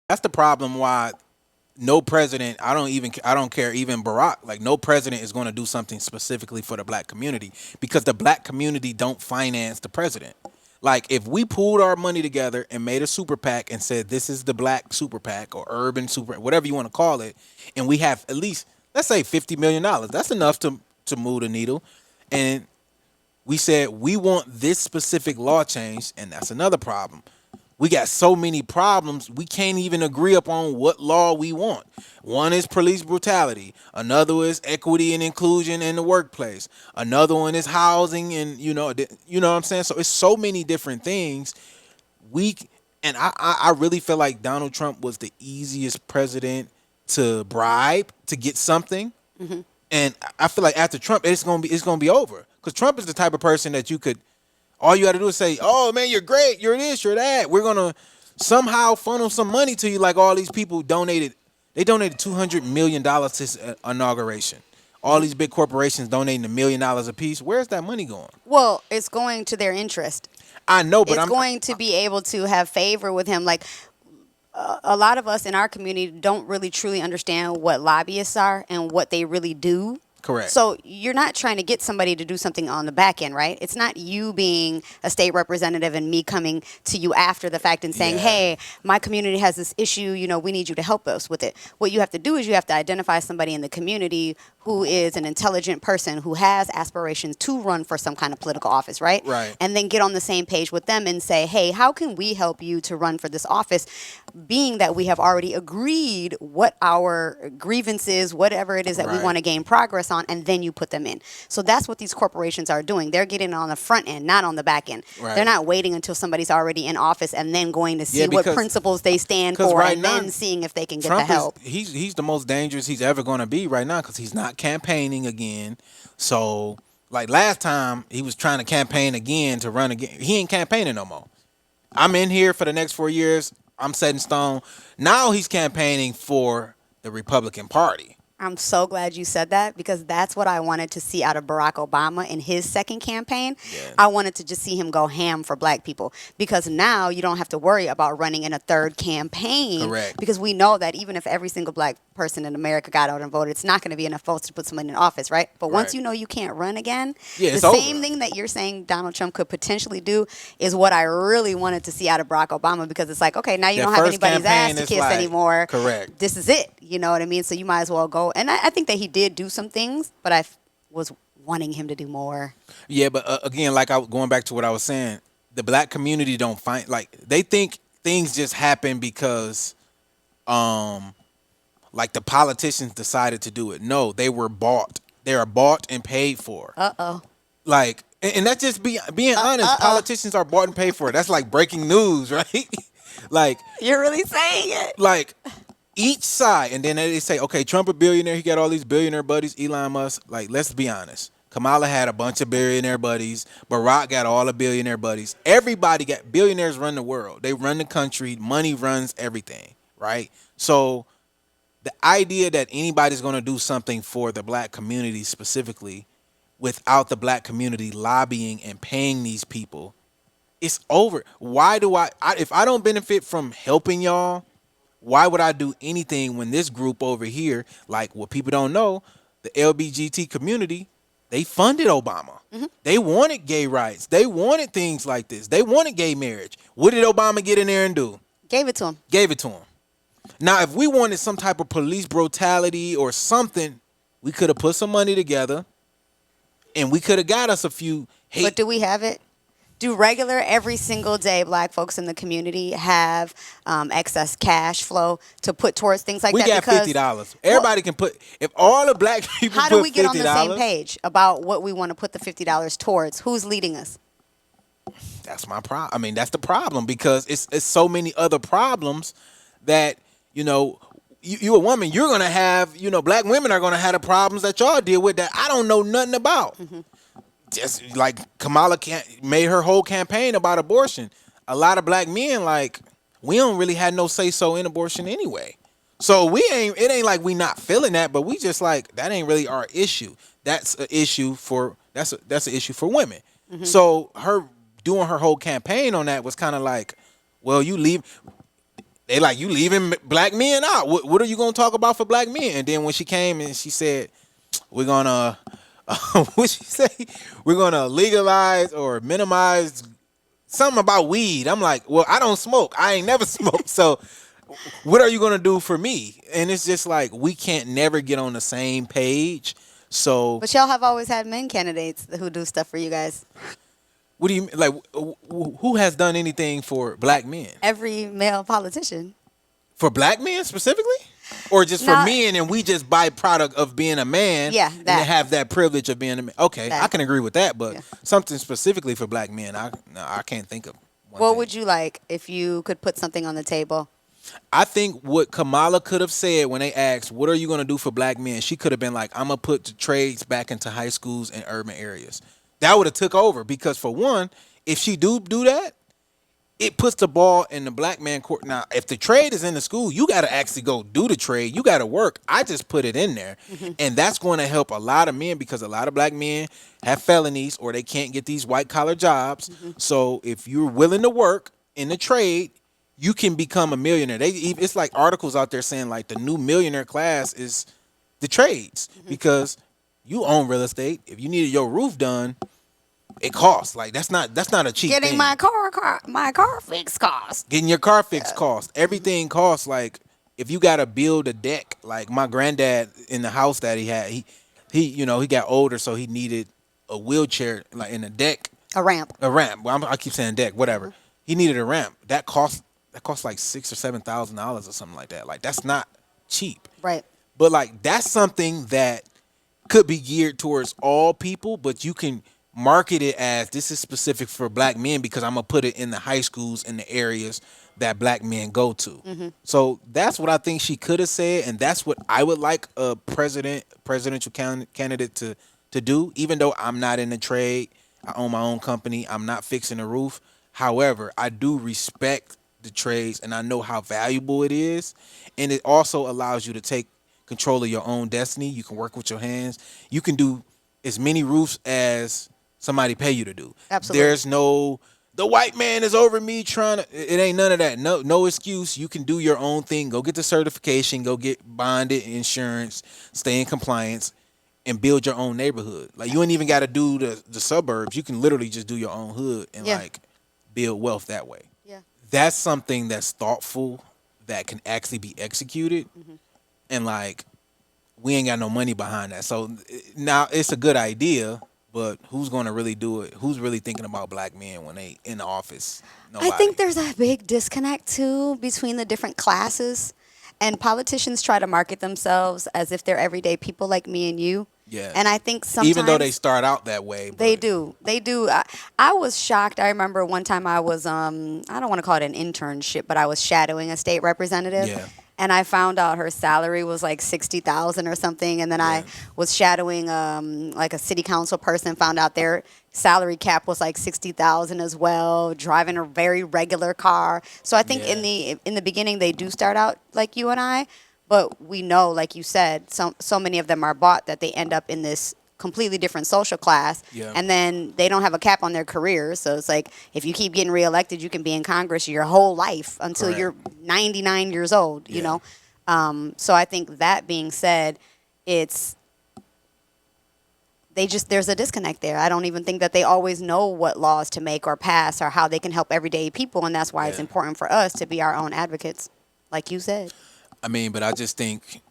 That's the problem why no president, I don't care, even Barack, like no president is going to do something specifically for the black community because the black community don't finance the president. Like if we pooled our money together and made a super PAC and said this is the black super PAC or urban super, whatever you want to call it, and we have at least let's say $50 million, that's enough to move the needle. And we said we want this specific law change, and that's another problem. We got so many problems, we can't even agree upon what law we want. One is police brutality. Another is equity and inclusion in the workplace. Another one is housing and, you know what I'm saying? So it's so many different things. We and I really feel like Donald Trump was the easiest president to bribe to get something. And I feel like after Trump, it's gonna be over. Because Trump is the type of person that you could, all you got to do is say, "Oh man, you're great, you're this, you're that. We're gonna somehow funnel some money to you." Like all these people donated, they donated $200 million to his inauguration. All these big corporations donating $1 million a piece. Where's that money going? Well, it's going to their interest. I know, but It's I'm going to be able to have favor with him. Like a lot of us in our community don't really truly understand what lobbyists are and what they really do. correct. So you're not trying to get somebody to do something on the back end, right? It's not you being a state representative and me coming to you after the fact and saying, Yeah. "Hey, my community has this issue, we need you to help us with it." What you have to do is you have to identify somebody in the community who is an intelligent person who has aspirations to run for some kind of political office, right? Right. And then get on the same page with them and say, "Hey, how can we help you to run for this office?" Being that we have already agreed what our grievances, whatever it is that we Right. want to gain progress on, and then you put them in. So that's what these corporations are doing. They're getting on the front end, not on the back end. Right. They're not waiting until somebody's already in office and then going to see Yeah, what because- principles they stand 'cause for right and now, then seeing if they can get Trump the help. he's the most dangerous he's ever going to be right now because he's not campaigning again. So like last time he was trying to campaign again to run again. He ain't campaigning no more. I'm in here for the next 4 years. I'm set in stone. Now he's campaigning for the Republican Party. I'm so glad you said that because that's what I wanted to see out of Barack Obama in his second campaign. Yeah. I wanted to just see him go ham for black people because now you don't have to worry about running in a third campaign. Correct. Because we know that even if every single black person in America got out and voted, it's not going to be enough votes to put someone in office, right? But once Right. you know you can't run again, Yeah, the it's over. same thing that you're saying Donald Trump could potentially do is what I really wanted to see out of Barack Obama because it's like, okay, now you That don't have first anybody's ass campaign to is kiss like- anymore. correct. This is it. You know what I mean? So you might as well go. And I think that he did do some things, but I was wanting him to do more. Yeah, but again, like going back to what I was saying, the black community don't find like they think things just happen because, like the politicians decided to do it. No, they were bought. They are bought and paid for. Uh-oh. Like, and that's just being honest. Politicians are bought and paid for. That's like breaking news, right? like, You're really saying it. like each side, and then they say, okay, Trump a billionaire. He got all these billionaire buddies. Elon Musk. Like, let's be honest. Kamala had a bunch of billionaire buddies. Barack got all the billionaire buddies. Everybody got billionaires run the world. They run the country. Money runs everything, right? So the idea that anybody's going to do something for the black community specifically without the black community lobbying and paying these people, it's over. Why do I if I don't benefit from helping y'all, why would I do anything when this group over here, like what people don't know, the LBGT community, they funded Obama. They wanted gay rights. They wanted things like this. They wanted gay marriage. What did Obama get in there and do? Gave it to him. Gave it to him. Now, if we wanted some type of police brutality or something, we could have put some money together and we could have got us a few hate. But do we have it? Do regular, every single day, black folks in the community have excess cash flow to put towards things like we that? got Because $50. Everybody can put, if all the black people how put do we get on the same $50, page about what we want to put the $50 towards? Who's leading us? that's my problem. I mean, that's the problem because it's so many other problems that, you a woman, you're going to have, black women are going to have the problems that y'all deal with that I don't know nothing about. Just like Kamala made her whole campaign about abortion. A lot of black men, like, we don't really have no say so in abortion anyway. So it ain't like we not feeling that, but we just like, that ain't really our issue. That's an issue for women. So her doing her whole campaign on that was kind of like, well, you leave. they like, you leaving black men out. What are you gonna talk about for black men? And then when she came and she said, we're gonna what she say? We're gonna legalize or minimize something about weed. I'm like, well, I don't smoke. I ain't never smoked. So what are you gonna do for me? And it's just like we can't never get on the same page. So But y'all have always had men candidates who do stuff for you guys. what do you like? Who has done anything for black men? Every male politician. For black men specifically, or just for Not- men, and we just byproduct of being a man, Yeah, and that. have that privilege of being a man. Okay, That. I can agree with that, but Yeah. something specifically for black men, I can't think of. What would you like if you could put something on the table? I think what Kamala could have said when they asked, "What are you going to do for black men?" She could have been like, "I'm gonna put the trades back into high schools and urban areas." That would have took over because, for one, if she do that, it puts the ball in the black man court. Now, if the trade is in the school, you got to actually go do the trade. You got to work. I just put it in there. And that's going to help a lot of men because a lot of black men have felonies or they can't get these white collar jobs. So if you're willing to work in the trade, you can become a millionaire. It's like articles out there saying like the new millionaire class is the trades because you own real estate. If you needed your roof done, it costs. Like that's not a cheap Getting thing. my car fixed cost. Getting your car fixed costs. Everything costs. Like if you gotta build a deck, like my granddad in the house that he had, he got older, so he needed a wheelchair, like in a deck, A ramp. a ramp. Well, I keep saying deck, whatever. He needed a ramp. That cost like $6,000 or $7,000 or something like that. Like that's not cheap. Right. But like that's something that could be geared towards all people, but you can market it as this is specific for black men because I'm gonna put it in the high schools in the areas that black men go to. So that's what I think she could have said, and that's what I would like a presidential candidate to do. Even though I'm not in the trade, I own my own company. I'm not fixing a roof. However, I do respect the trades, and I know how valuable it is, and it also allows you to take control of your own destiny. You can work with your hands. You can do as many roofs as somebody pay you to do. Absolutely. There's no the white man is over me trying to. It ain't none of that. No excuse. You can do your own thing. Go get the certification. Go get bonded insurance. Stay in compliance, and build your own neighborhood. Like you ain't even got to do the suburbs. You can literally just do your own hood and like build wealth that way. Yeah. That's something that's thoughtful that can actually be executed, and like we ain't got no money behind that. So now it's a good idea, but who's going to really do it? Who's really thinking about black men when they in the office? Nobody. I think there's a big disconnect too between the different classes, and politicians try to market themselves as if they're everyday people like me and you. Yeah. And I think sometimes even though they start out that way, they but do. They do. I was shocked. I remember one time I was I don't want to call it an internship, but I was shadowing a state representative. Yeah. And I found out her salary was like $60,000 or something. And then I was shadowing like a city council person, found out their salary cap was like $60,000 as well, driving a very regular car. So I think in the beginning they do start out like you and I, but we know, like you said, so many of them are bought that they end up in this completely different social class, and then they don't have a cap on their careers. So it's like if you keep getting reelected, you can be in Congress your whole life until you're 99 years old. You know, so I think that being said, there's a disconnect there. I don't even think that they always know what laws to make or pass or how they can help everyday people, and that's why it's important for us to be our own advocates, like you said. I mean, but I just think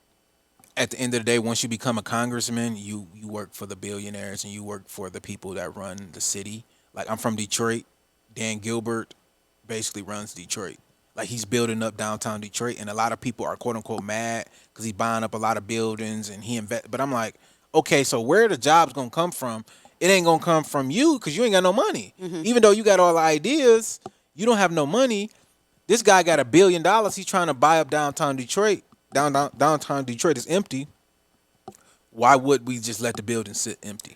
at the end of the day, once you become a congressman, you work for the billionaires and you work for the people that run the city. Like I'm from Detroit. Dan Gilbert basically runs Detroit. Like he's building up downtown Detroit, and a lot of people are quote unquote mad because he's buying up a lot of buildings and he invest. But I'm like, okay, so where the jobs gonna come from? It ain't gonna come from you because you ain't got no money. Even though you got all the ideas, you don't have no money. This guy got $1 billion. He's trying to buy up downtown Detroit. Downtown Detroit is empty. Why would we just let the building sit empty?